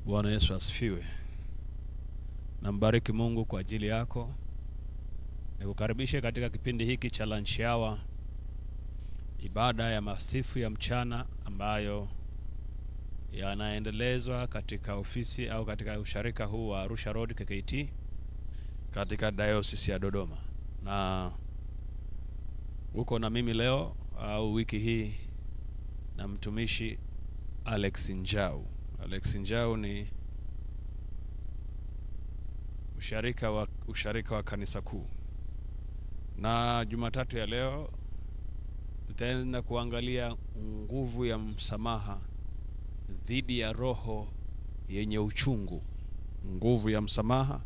Bwana Yesu asifiwe. Nambariki Mungu kwa ajili yako. Nikukaribishe katika kipindi hiki cha lunch hour, ibada ya masifu ya mchana ambayo yanaendelezwa katika ofisi au katika usharika huu wa Arusha Road KKT katika Diocese ya Dodoma. Na uko na mimi leo au wiki hii na mtumishi Alex Njau. Alex Njau ni usharika wa kanisa kuu. Na Jumatatu ya leo tutaenda kuangalia nguvu ya msamaha dhidi ya roho yenye uchungu. Nguvu ya msamaha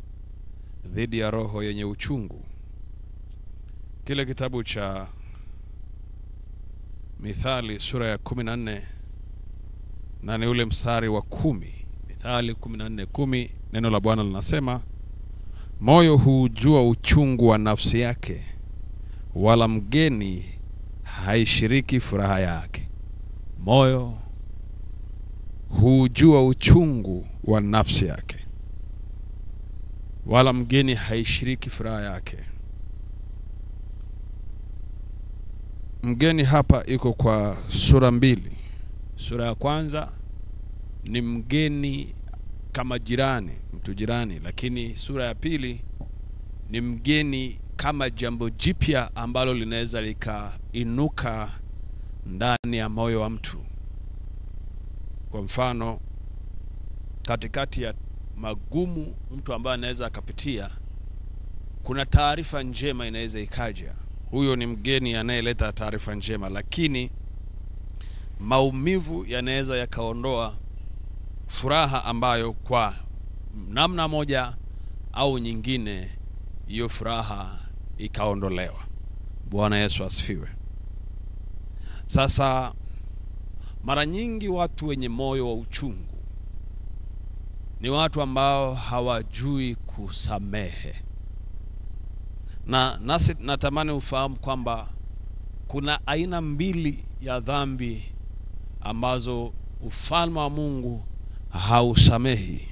dhidi ya roho yenye uchungu. Kile kitabu cha Mithali sura ya 14 na ni ule mstari wa 10. Mithali 14:10, neno la Bwana linasema, moyo hujua uchungu wa nafsi yake, wala mgeni haishiriki furaha yake. Moyo hujua uchungu wa nafsi yake, wala mgeni haishiriki furaha yake. Mgeni hapa iko kwa sura mbili. Sura ya kwanza ni mgeni kama jirani, mtu jirani, lakini sura ya pili ni mgeni kama jambo jipya ambalo linaweza likainuka ndani ya moyo wa mtu. Kwa mfano, katikati ya magumu mtu ambaye anaweza akapitia, kuna taarifa njema inaweza ikaja. Huyo ni mgeni anayeleta taarifa njema, lakini maumivu yanaweza yakaondoa furaha ambayo kwa namna moja au nyingine hiyo furaha ikaondolewa. Bwana Yesu asifiwe. Sasa mara nyingi watu wenye moyo wa uchungu ni watu ambao hawajui kusamehe. Na nasi natamani ufahamu kwamba kuna aina mbili ya dhambi ambazo ufalme wa Mungu hausamehi.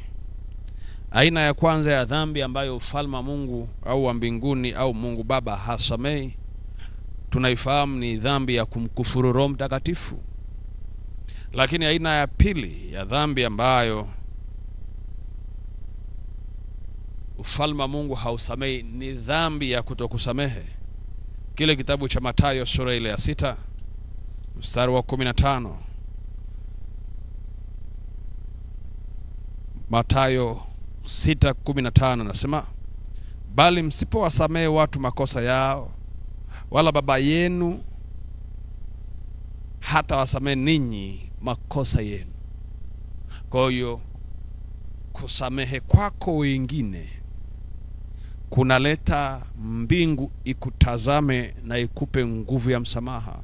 Aina ya kwanza ya dhambi ambayo ufalme wa Mungu au wa mbinguni au Mungu Baba hasamehi, tunaifahamu ni dhambi ya kumkufuru Roho Mtakatifu. Lakini aina ya pili ya dhambi ambayo ufalme wa Mungu hausamehi ni dhambi ya kutokusamehe. Kile kitabu cha Mathayo sura ile ya 6 mstari wa 15. Mathayo 6:15 nasema, bali msipowasamehe watu makosa yao, wala Baba yenu hata wasamehe ninyi makosa yenu. Kwa hiyo kusamehe kwako wengine kunaleta mbingu ikutazame na ikupe nguvu ya msamaha.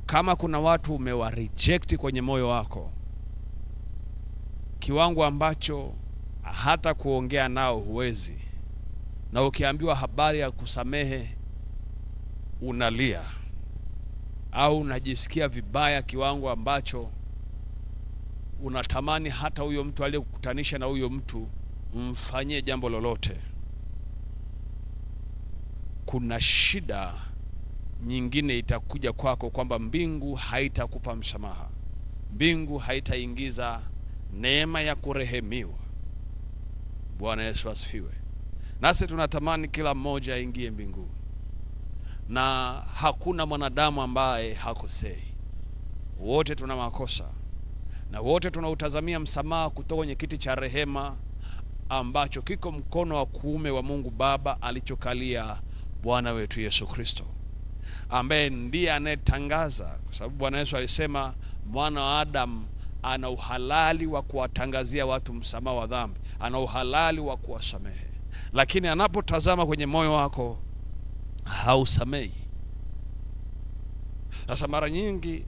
Kama kuna watu umewareject kwenye moyo wako kiwango ambacho hata kuongea nao huwezi, na ukiambiwa habari ya kusamehe unalia au unajisikia vibaya kiwango ambacho unatamani hata huyo mtu aliyekukutanisha na huyo mtu mfanyie jambo lolote, kuna shida nyingine itakuja kwako kwamba mbingu haitakupa msamaha. Mbingu haitaingiza neema ya kurehemiwa. Bwana Yesu asifiwe. Nasi tunatamani kila mmoja aingie mbinguni. Na hakuna mwanadamu ambaye hakosei. Wote tuna makosa. Na wote tunautazamia msamaha kutoka kwenye kiti cha rehema ambacho kiko mkono wa kuume wa Mungu Baba alichokalia Bwana wetu Yesu Kristo, ambaye ndiye anayetangaza, kwa sababu Bwana Yesu alisema mwana wa Adam ana uhalali wa kuwatangazia watu msamaha wa dhambi, ana uhalali wa kuwasamehe. Lakini anapotazama kwenye moyo wako hausamehi. Sasa mara nyingi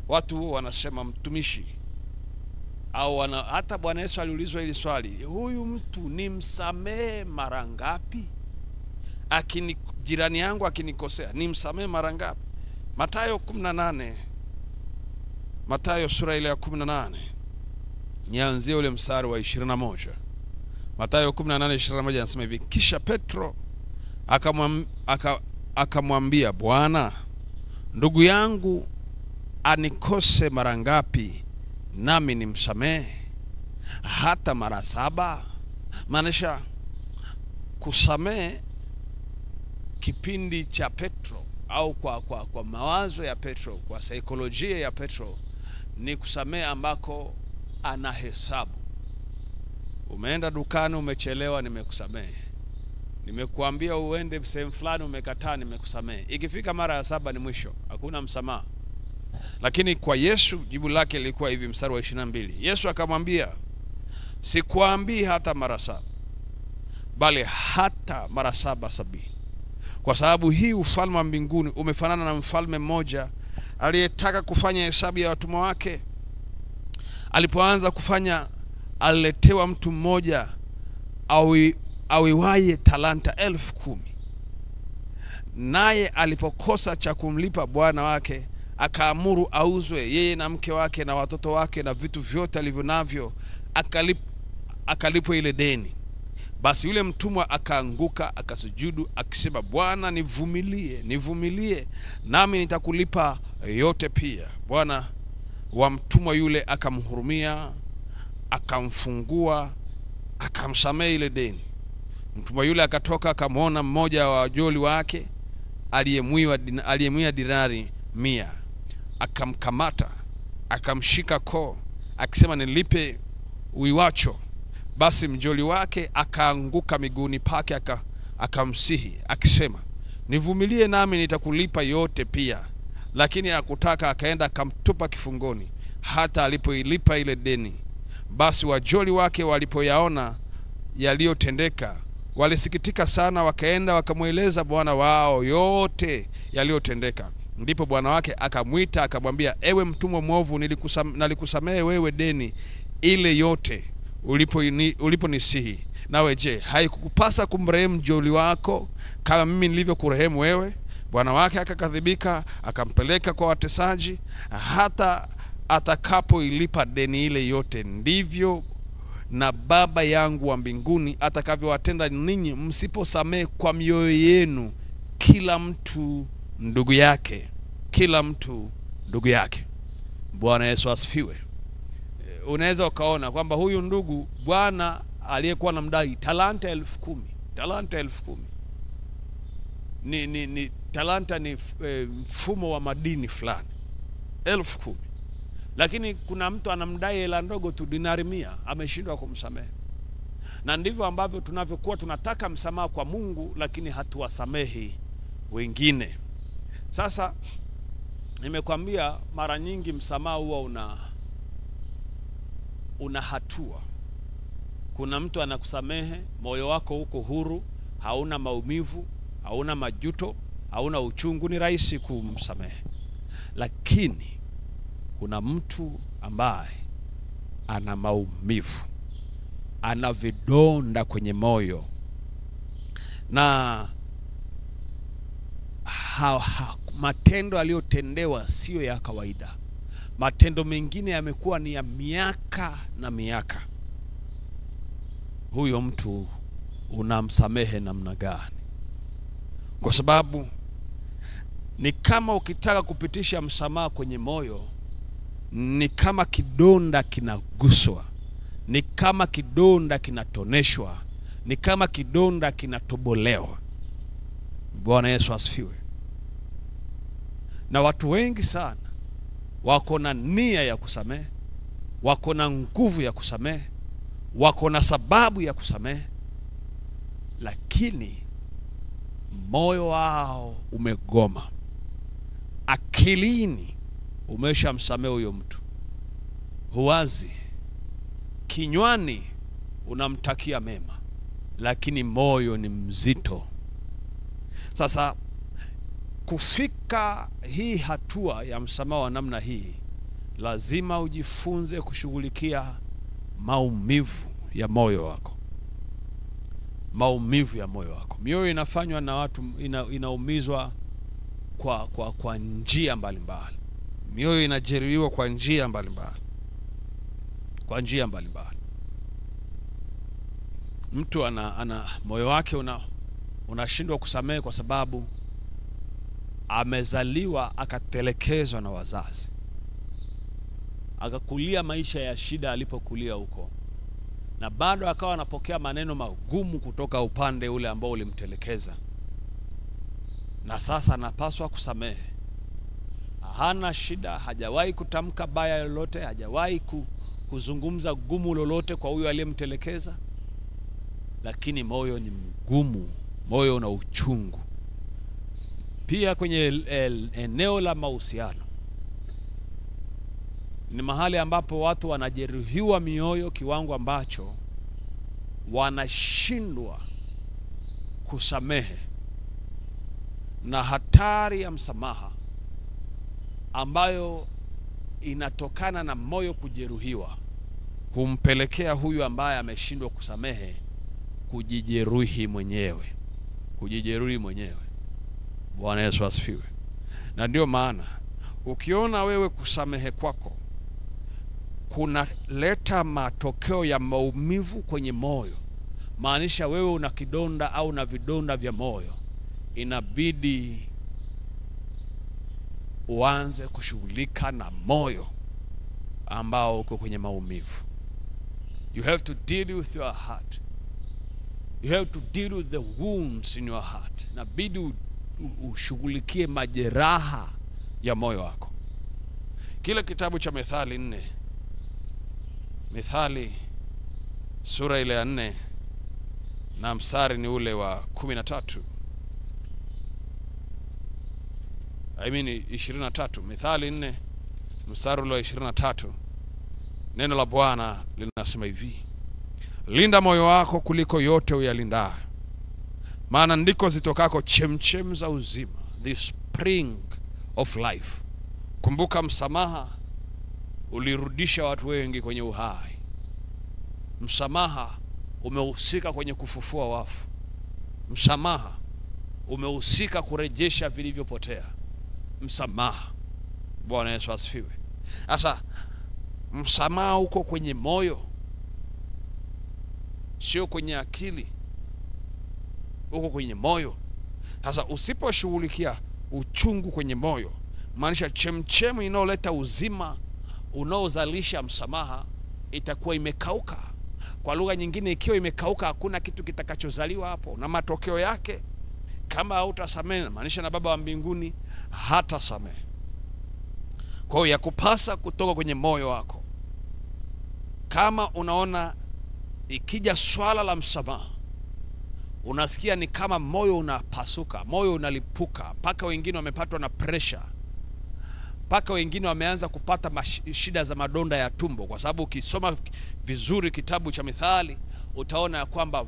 watu wanasema mtumishi au hata Bwana Yesu aliulizwa hili swali, huyu mtu nimsamehe mara ngapi? Jirani yangu akinikosea nimsamehe mara ngapi? Mathayo 18, Mathayo sura ile ya 18 nianzie ule mstari wa 21. Mathayo 18:21 anasema hivi: kisha Petro akamwambia, Bwana, ndugu yangu anikose mara ngapi nami nimsamehe? Hata mara 7? Maanisha kusamehe kipindi cha Petro, au kwa mawazo ya Petro, kwa saikolojia ya Petro, ni kusamehe ambako anahesabu. Umeenda dukani umechelewa, nimekusamehe. Nimekuambia uende sehemu fulani umekataa, nimekusamehe. Ikifika mara ya 7 ni mwisho, hakuna msamaha. Lakini kwa Yesu jibu lake lilikuwa hivi, mstari wa 22. Yesu akamwambia, sikuambii hata mara 7, bali hata mara 77. Kwa sababu hii ufalme wa mbinguni umefanana na mfalme mmoja aliyetaka kufanya hesabu ya watumwa wake. Alipoanza kufanya, aliletewa mtu mmoja awiwaye talanta 10,000. Naye alipokosa cha kumlipa bwana wake, akaamuru auzwe yeye na mke wake na watoto wake na vitu vyote alivyo navyo, akalipwe ile deni. Basi yule mtumwa akaanguka akasujudu akisema, Bwana, nivumilie nami nitakulipa yote pia. Bwana wa mtumwa yule akamhurumia, akamfungua, akamsamehe ile deni. Mtumwa yule akatoka, akamwona mmoja wa wajoli wake aliyemwia dinari 100, akamkamata, akamshika koo, akisema, nilipe uiwacho. Basi mjoli wake akaanguka miguuni pake, akamsihi akisema, nivumilie nami nitakulipa yote pia. Lakini hakutaka, akaenda akamtupa kifungoni hata alipoilipa ile deni. Basi wajoli wake walipoyaona yaliyotendeka, walisikitika sana, wakaenda wakamweleza bwana wao yote yaliyotendeka. Ndipo bwana wake akamwita akamwambia, ewe mtumwa mwovu, nalikusamehe wewe deni ile yote uliponisihi. Nawe je, haikukupasa kumrehemu mjoli wako kama mimi nilivyokurehemu wewe? Bwana wake akakadhibika, akampeleka kwa watesaji hata atakapoilipa deni ile yote. Ndivyo na Baba yangu wa mbinguni atakavyowatenda ninyi msiposamehe kwa mioyo yenu kila mtu ndugu yake. Bwana Yesu asifiwe. Unaweza ukaona kwamba huyu ndugu, bwana aliyekuwa anamdai talanta 10,000. Ni talanta ni mfumo wa madini fulani, 10,000. Lakini kuna mtu anamdai hela ndogo tu, dinari 100, ameshindwa kumsamehe. Na ndivyo ambavyo tunavyokuwa tunataka msamaha kwa Mungu, lakini hatuwasamehi wengine. Sasa nimekwambia mara nyingi msamaha huwa una hatua. Kuna mtu anakusamehe, moyo wako uko huru, hauna maumivu, hauna majuto, hauna uchungu, ni rahisi kumsamehe. Lakini kuna mtu ambaye ana maumivu, ana vidonda kwenye moyo, na matendo aliyotendewa sio ya kawaida. Matendo mengine yamekuwa ni ya miaka na miaka. Huyo mtu unamsamehe namna gani? Kwa sababu ni kama ukitaka kupitisha msamaha kwenye moyo, ni kama kidonda kinaguswa, ni kama kidonda kinatoneshwa, ni kama kidonda kinatobolewa. Bwana Yesu asifiwe. Na watu wengi sana wako na nia ya kusamehe, wako na nguvu ya kusamehe, wako na sababu ya kusamehe, lakini moyo wao umegoma. Akilini umeshamsamehe huyo mtu, huwazi, kinywani unamtakia mema, lakini moyo ni mzito. Sasa kufika hii hatua ya msamaha wa namna hii, lazima ujifunze kushughulikia maumivu ya moyo wako. Maumivu ya moyo wako. Mioyo inafanywa na watu, inaumizwa kwa njia mbalimbali. Mioyo inajeruhiwa kwa njia mbalimbali. kwa njia mbalimbali. Mtu ana moyo wake unashindwa kusamehe kwa sababu amezaliwa akatelekezwa na wazazi, akakulia maisha ya shida alipokulia huko, na bado akawa anapokea maneno magumu kutoka upande ule ambao ulimtelekeza, na sasa anapaswa kusamehe. Hana shida, hajawahi kutamka baya lolote, hajawahi kuzungumza gumu lolote kwa huyo aliyemtelekeza, lakini moyo ni mgumu, moyo una uchungu. Pia kwenye eneo la mahusiano ni mahali ambapo watu wanajeruhiwa mioyo kiwango ambacho wanashindwa kusamehe, na hatari ya msamaha ambayo inatokana na moyo kujeruhiwa humpelekea huyu ambaye ameshindwa kusamehe kujijeruhi mwenyewe. Bwana Yesu asifiwe. Na ndio maana ukiona wewe kusamehe kwako kunaleta matokeo ya maumivu kwenye moyo, maanisha wewe una kidonda au na vidonda vya moyo, inabidi uanze kushughulika na moyo ambao uko kwenye maumivu. You have to deal with your heart. You have to deal with the wounds in your heart. Inabidi ushughulikie majeraha ya moyo wako. Kile kitabu cha Methali 4, Methali sura ile ya 4 na mstari ni ule wa 13. 23. Methali 4 mstari ule wa 23. Neno la Bwana linasema hivi: linda moyo wako kuliko yote uyalindayo, maana ndiko zitokako chemchem za uzima, the spring of life. Kumbuka, msamaha ulirudisha watu wengi kwenye uhai. Msamaha umehusika kwenye kufufua wafu. Msamaha umehusika kurejesha vilivyopotea. Msamaha. Bwana Yesu asifiwe. Sasa msamaha uko kwenye moyo, sio kwenye akili, uko kwenye moyo. Sasa usiposhughulikia uchungu kwenye moyo, maanisha chemchemu inayoleta uzima unaozalisha msamaha itakuwa imekauka. Kwa lugha nyingine, ikiwa imekauka, hakuna kitu kitakachozaliwa hapo, na matokeo yake kama hautasamehe, maanisha na Baba wa mbinguni hatasamehe. Kwa hiyo yakupasa kutoka kwenye moyo wako. Kama unaona ikija swala la msamaha unasikia ni kama moyo unapasuka, moyo unalipuka, mpaka wengine wamepatwa na pressure, mpaka wengine wameanza kupata shida za madonda ya tumbo, kwa sababu ukisoma vizuri kitabu cha Mithali utaona ya kwamba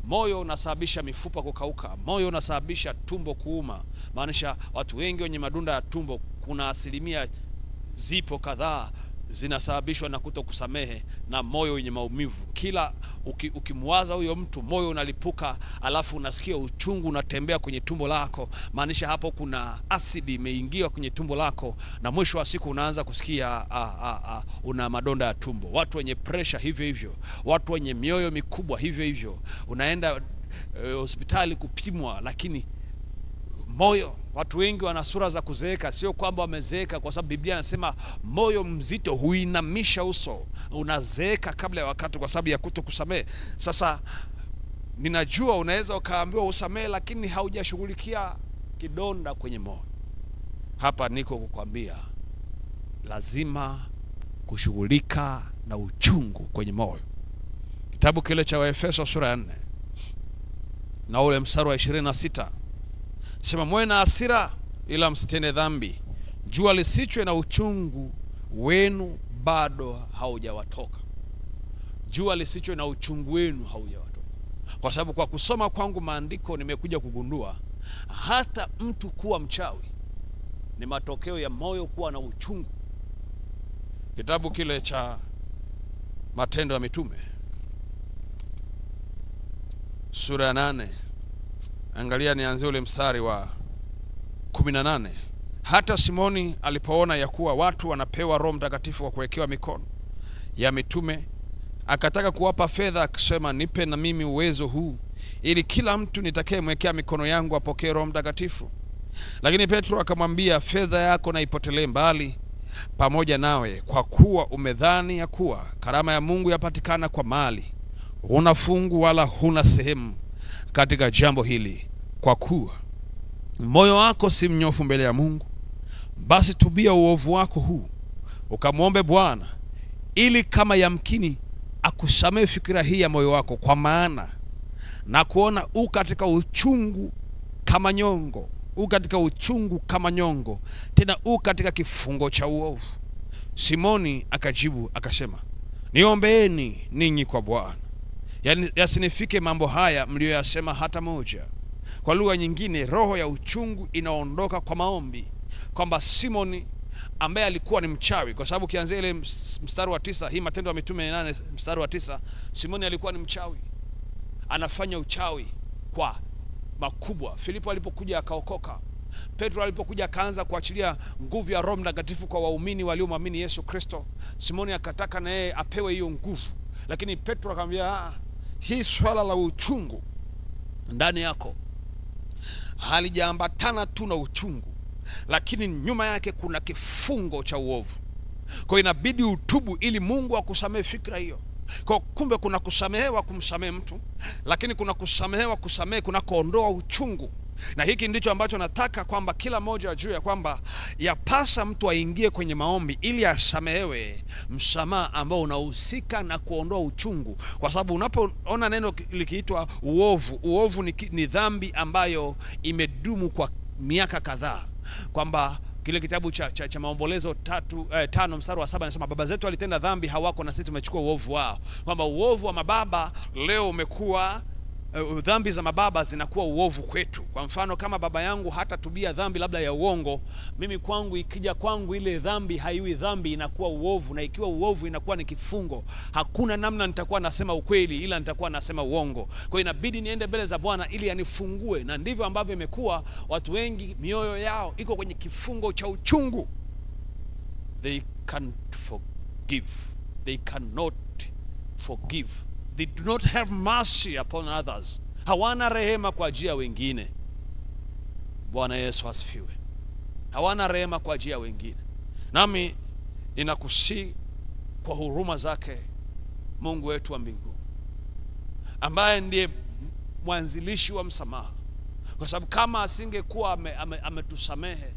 moyo unasababisha mifupa kukauka, moyo unasababisha tumbo kuuma. Maanisha watu wengi wenye madonda ya tumbo, kuna asilimia zipo kadhaa zinasababishwa na kutokusamehe na moyo wenye maumivu. Kila ukimwaza huyo mtu, moyo unalipuka, alafu unasikia uchungu unatembea kwenye tumbo lako, maanisha hapo kuna asidi imeingia kwenye tumbo lako, na mwisho wa siku unaanza kusikia una madonda ya tumbo. Watu wenye pressure hivyo hivyo, watu wenye mioyo mikubwa hivyo hivyo, unaenda hospitali kupimwa, lakini moyo, watu wengi wana sura za kuzeeka. Sio kwamba wamezeeka, kwa sababu Biblia inasema moyo mzito huinamisha uso. Unazeeka kabla ya wakati kwa sababu ya kutokusamehe. Sasa ninajua unaweza ukaambiwa usamehe, lakini haujashughulikia kidonda kwenye moyo. Hapa niko kukwambia lazima kushughulika na uchungu kwenye moyo. Kitabu kile cha Waefeso sura ya 4 na ule mstari wa 26 sema, mwe na hasira ila msitende dhambi, jua lisichwe na uchungu wenu bado haujawatoka. Jua lisichwe na uchungu wenu haujawatoka. Kwa sababu kwa kusoma kwangu maandiko nimekuja kugundua hata mtu kuwa mchawi ni matokeo ya moyo kuwa na uchungu. Kitabu kile cha Matendo ya Mitume sura ya 8, angalia nianzie ule mstari wa 18. Hata Simoni alipoona ya kuwa watu wanapewa Roho Mtakatifu kwa kuwekewa mikono, ya mitume, akataka kuwapa fedha, akisema nipe na mimi uwezo huu ili kila mtu nitakayemwekea mikono yangu apokee Roho Mtakatifu. Lakini Petro akamwambia, fedha yako na ipotelee mbali pamoja nawe, kwa kuwa umedhani ya kuwa karama ya Mungu yapatikana kwa mali. Huna fungu wala huna sehemu katika jambo hili, kwa kuwa moyo wako si mnyofu mbele ya Mungu. Basi tubia uovu wako huu, ukamwombe Bwana ili kama yamkini akusamehe fikira hii ya moyo wako, kwa maana na kuona katika uchungu kama nyongo, katika uchungu kama nyongo, tena katika kifungo cha uovu. Simoni akajibu akasema, niombeeni ninyi kwa Bwana, yani yasinifike mambo haya mlioyasema hata moja. Kwa lugha nyingine, roho ya uchungu inaondoka kwa maombi, kwamba Simoni ambaye alikuwa ni mchawi, kwa sababu kianzia ile mstari wa 9, hii Matendo ya Mitume 8 mstari wa 9, Simoni alikuwa ni mchawi, anafanya uchawi kwa makubwa. Filipo alipokuja akaokoka, Petro alipokuja akaanza kuachilia nguvu ya Roho Mtakatifu kwa waumini waliomwamini Yesu Kristo, Simoni akataka na yeye apewe hiyo nguvu. Lakini Petro akamwambia, hii swala la uchungu ndani yako halijaambatana tu na uchungu, lakini nyuma yake kuna kifungo cha uovu. Kwa inabidi utubu ili Mungu akusamehe fikra hiyo. Kwa kumbe kuna kusamehewa kumsamehe mtu, lakini kuna kusamehewa kusamehe kuna kuondoa uchungu. Na hiki ndicho ambacho nataka kwamba kila mmoja ajue, ya kwamba yapasa mtu aingie kwenye maombi ili asamehewe msamaha ambao unahusika na kuondoa uchungu. Kwa sababu unapoona neno likiitwa uovu ni dhambi ambayo imedumu kwa miaka kadhaa, kwamba kile kitabu cha Maombolezo 5 mstari wa 7 anasema, baba zetu walitenda dhambi, hawako na sisi tumechukua uovu wao. Kwamba uovu wa mababa leo umekuwa dhambi za mababa zinakuwa uovu kwetu. Kwa mfano, kama baba yangu hata tubia dhambi labda ya uongo, mimi kwangu ikija kwangu ile dhambi haiwi dhambi, inakuwa uovu, na ikiwa uovu inakuwa ni kifungo. Hakuna namna nitakuwa nasema ukweli, ila nitakuwa nasema uongo. Kwa inabidi niende mbele za Bwana ili anifungue, na ndivyo ambavyo imekuwa. Watu wengi mioyo yao iko kwenye kifungo cha uchungu. They can't forgive. They cannot forgive. They do not have mercy upon others. Hawana rehema kwa ajili ya wengine. Bwana Yesu asifiwe. Hawana rehema kwa ajili ya wengine. Nami ninakusihi kwa huruma zake Mungu wetu wa mbinguni, ambaye ndiye mwanzilishi wa msamaha, kwa sababu kama asingekuwa ametusamehe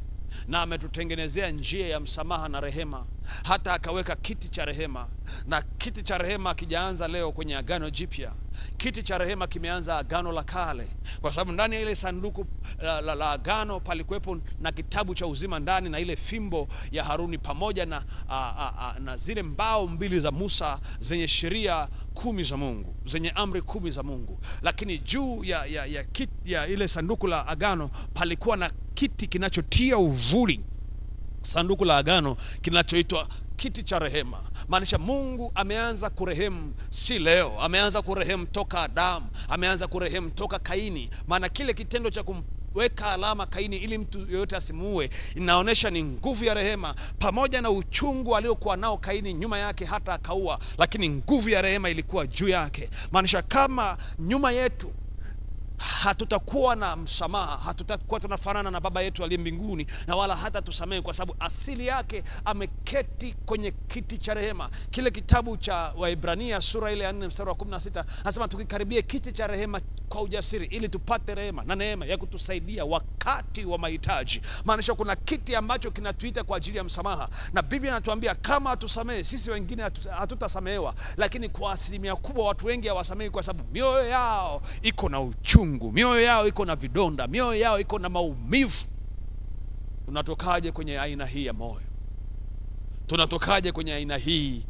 na ametutengenezea njia ya msamaha na rehema, hata akaweka kiti cha rehema. Na kiti cha rehema kijaanza leo kwenye Agano Jipya, kiti cha rehema kimeanza Agano la Kale, kwa sababu ndani ya ile sanduku la agano palikuwepo na kitabu cha uzima ndani, na ile fimbo ya Haruni pamoja na zile mbao mbili za Musa zenye sheria 10 za Mungu, zenye amri 10 za Mungu. Lakini juu ya ile sanduku la agano palikuwa na kiti kinachotia uvuli sanduku la agano, kinachoitwa kiti cha rehema. Maanisha Mungu ameanza kurehemu si leo, ameanza kurehemu toka Adamu, ameanza kurehemu toka Kaini. Maana kile kitendo cha kumweka alama Kaini ili mtu yoyote asimuue inaonesha ni nguvu ya rehema, pamoja na uchungu aliokuwa nao Kaini nyuma yake hata akaua, lakini nguvu ya rehema ilikuwa juu yake. Maanisha kama nyuma yetu hatutakuwa na msamaha, hatutakuwa tunafanana na baba yetu aliye mbinguni, na wala hata tusamehe, kwa sababu asili yake ameketi kwenye kiti cha rehema. Kile kitabu cha Waebrania sura ile ya 4 mstari wa 16 anasema tukikaribie kiti cha rehema kwa ujasiri ili tupate rehema na neema ya kutusaidia wakati wa mahitaji. Maanisha kuna kiti ambacho kinatuita kwa ajili ya msamaha, na Biblia inatuambia kama hatusamehe sisi wengine hatutasamehewa. Lakini kwa asilimia kubwa watu wengi hawasamehi kwa sababu mioyo yao iko na uchungu, mioyo yao iko na vidonda, mioyo yao iko na maumivu. Tunatokaje kwenye aina hii ya moyo? Tunatokaje kwenye aina hii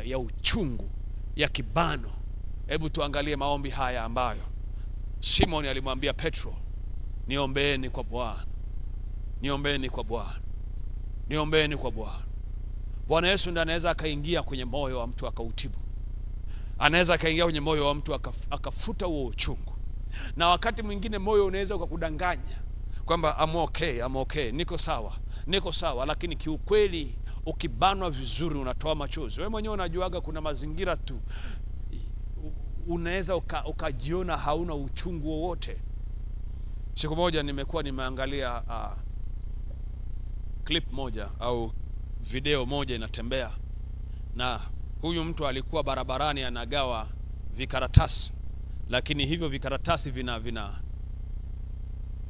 ya uchungu, ya kibano? Hebu tuangalie maombi haya ambayo Simoni alimwambia Petro, niombeeni kwa Bwana, niombeeni kwa Bwana, niombeeni kwa Bwana. Bwana Yesu ndiye anaweza akaingia kwenye moyo wa mtu akautibu. Anaweza akaingia kwenye moyo wa mtu akafuta huo uchungu. Na wakati mwingine moyo unaweza ukakudanganya kwamba I'm okay, niko sawa, lakini kiukweli ukibanwa vizuri unatoa machozi. Wewe mwenyewe unajuaga kuna mazingira tu unaweza ukajiona hauna uchungu wowote. Siku moja nimekuwa nimeangalia clip moja au video moja inatembea, na huyu mtu alikuwa barabarani anagawa vikaratasi, lakini hivyo vikaratasi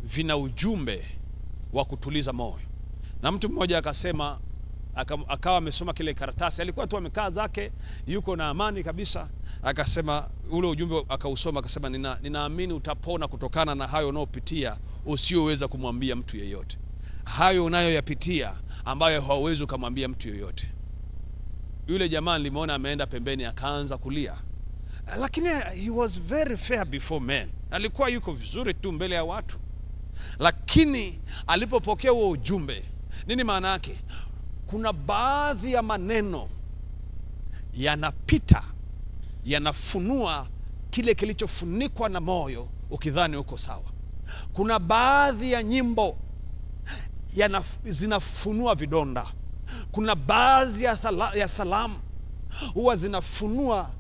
vina ujumbe wa kutuliza moyo. Na mtu mmoja akasema, akawa amesoma kile karatasi, alikuwa tu amekaa zake yuko na amani kabisa, akasema ule ujumbe akausoma, akasema ninaamini utapona kutokana na hayo unayopitia usioweza kumwambia mtu yeyote, hayo unayoyapitia ambayo hauwezi kumwambia mtu yeyote. Yule jamaa nilimuona ameenda pembeni akaanza kulia, lakini he was very fair before men, alikuwa yuko vizuri tu mbele ya watu. Lakini alipopokea huo ujumbe, nini maana yake? Kuna baadhi ya maneno yanapita, yanafunua kile kilichofunikwa na moyo ukidhani uko sawa. Kuna baadhi ya nyimbo zinafunua vidonda. Kuna baadhi ya salamu huwa zinafunua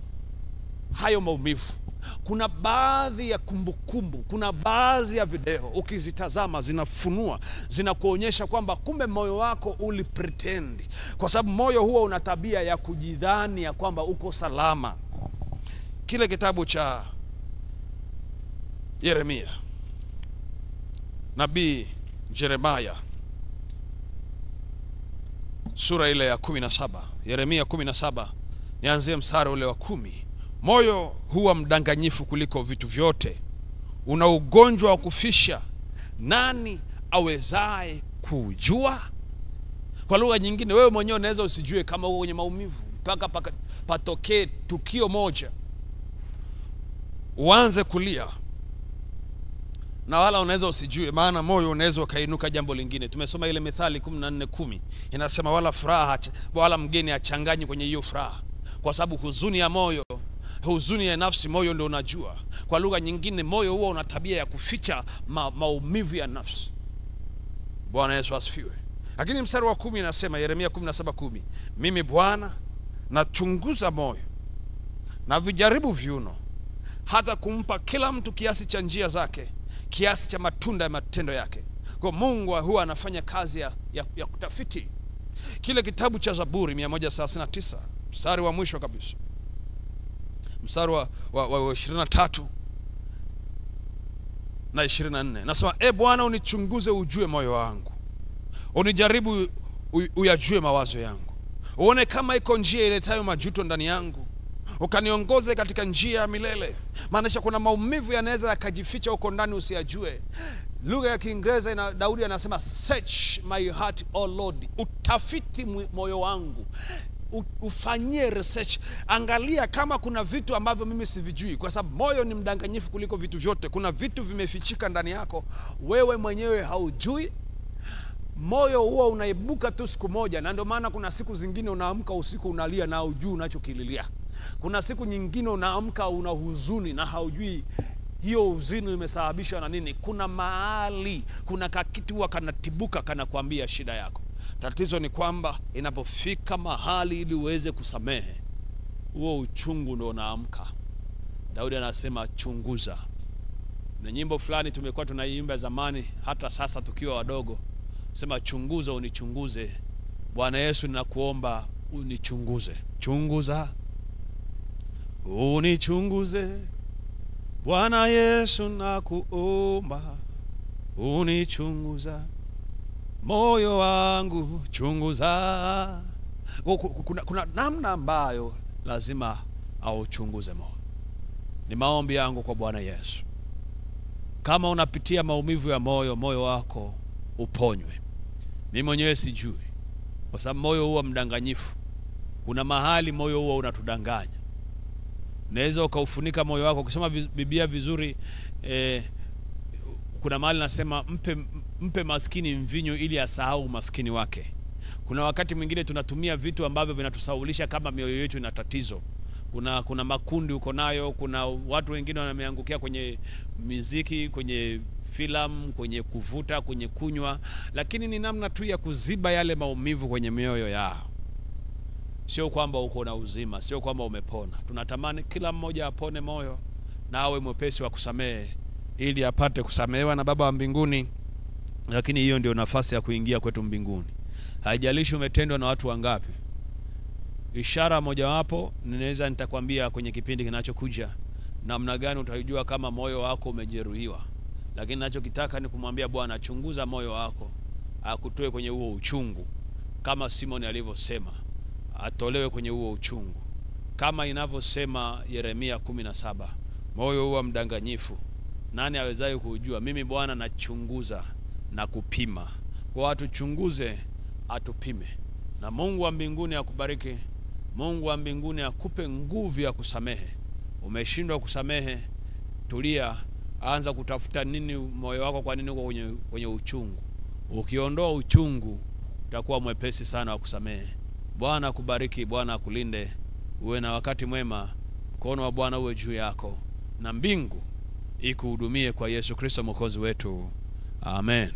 hayo maumivu. Kuna baadhi ya kumbukumbu, kuna baadhi ya video ukizitazama zinafunua, zinakuonyesha kwamba kumbe moyo wako ulipretend, kwa sababu moyo huo una tabia ya kujidhani ya kwamba uko salama. Kile kitabu cha Yeremia, nabii Jeremiah, sura ile ya 17, Yeremia 17, nianzie mstari ule wa 10. Moyo huwa mdanganyifu kuliko vitu vyote, una ugonjwa wa kufisha, nani awezaye kujua? Kwa lugha nyingine, wewe mwenyewe unaweza usijue kama uko kwenye maumivu mpaka patokee tukio moja uanze kulia, na wala unaweza usijue, maana moyo unaweza ukainuka jambo lingine. Tumesoma ile Mithali 14:10 inasema wala furaha wala mgeni achanganye kwenye hiyo furaha, kwa sababu huzuni ya moyo, huzuni ya nafsi, moyo ndio unajua. Kwa lugha nyingine, moyo huo una tabia ya kuficha maumivu ya nafsi. Bwana Yesu asifiwe. Lakini mstari wa 10 inasema, Yeremia 17:10, mimi Bwana nachunguza moyo na vijaribu viuno, hata kumpa kila mtu kiasi cha njia zake, kiasi cha matunda ya matendo yake. Kwa Mungu huwa anafanya kazi ya kutafiti. Kile kitabu cha Zaburi 139 mstari wa mwisho kabisa, mstari wa 23 na 24, nasema Bwana unichunguze ujue moyo wangu, unijaribu uyajue mawazo yangu, uone kama iko njia iletayo majuto ndani yangu, ukaniongoze katika njia ya milele. Maanisha kuna maumivu yanaweza yakajificha huko ndani usiyajue. Lugha ya Kiingereza na Daudi anasema search my heart O Lord, utafiti moyo wangu, ufanyie research, angalia kama kuna vitu ambavyo mimi sivijui, kwa sababu moyo ni mdanganyifu kuliko vitu vyote. Kuna vitu vimefichika ndani yako, wewe mwenyewe haujui. Moyo huo unaibuka tu siku moja, na ndio maana kuna siku zingine unaamka usiku unalia na hujui unachokililia. Kuna siku nyingine unaamka una huzuni na haujui hiyo huzuni imesababishwa na nini. Kuna mahali, kuna kakitu huwa kanatibuka kanakuambia shida yako. Tatizo ni kwamba inapofika mahali ili uweze kusamehe, huo uchungu ndio unaamka. Daudi anasema chunguza. Na nyimbo fulani tumekuwa tunaiimba zamani, hata sasa tukiwa wadogo, sema chunguza unichunguze Bwana Yesu, ninakuomba unichunguze. Chunguza unichunguze Bwana Yesu, nakuomba unichunguza moyo wangu, chunguza. Kuna namna ambayo lazima auchunguze moyo. Ni maombi yangu kwa Bwana Yesu, kama unapitia maumivu ya moyo, moyo wako uponywe. Mimi mwenyewe sijui, kwa sababu moyo huwa mdanganyifu. Kuna mahali moyo huwa unatudanganya. Unaweza ukaufunika moyo wako. Ukisoma Biblia vizuri, kuna mahali nasema mpe maskini mvinyo ili asahau maskini wake. Kuna wakati mwingine tunatumia vitu ambavyo vinatusaulisha kama mioyo yetu ina tatizo. Kuna makundi uko nayo, kuna watu wengine wameangukia kwenye muziki, kwenye filamu, kwenye kuvuta, kwenye kunywa, lakini ni namna tu ya kuziba yale maumivu kwenye mioyo yao. Sio kwamba uko na uzima, sio kwamba umepona. Tunatamani kila mmoja apone moyo na awe mwepesi wa kusamehe, ili apate kusamehewa na Baba wa mbinguni. Lakini hiyo ndio nafasi ya kuingia kwetu mbinguni. Haijalishi umetendwa na watu wangapi. Ishara mojawapo ninaweza nitakwambia kwenye kipindi kinachokuja namna gani utajua kama moyo wako umejeruhiwa. Lakini ninachokitaka ni kumwambia Bwana, chunguza moyo wako, akutoe kwenye huo uchungu, kama Simoni alivyosema, atolewe kwenye huo uchungu, kama inavyosema Yeremia 17, moyo huwa mdanganyifu, nani awezaye kujua? Mimi Bwana nachunguza na kupima. Kwa watu chunguze, atupime. Na Mungu wa mbinguni akubariki. Mungu wa mbinguni akupe nguvu ya kusamehe. Umeshindwa kusamehe, tulia, anza kutafuta nini moyo wako, kwa nini uko kwenye uchungu. Ukiondoa uchungu, utakuwa mwepesi sana wa kusamehe. Bwana akubariki, Bwana akulinde. Uwe na wakati mwema. Mkono wa Bwana uwe juu yako, na mbingu ikuhudumie kwa Yesu Kristo Mwokozi wetu. Amen.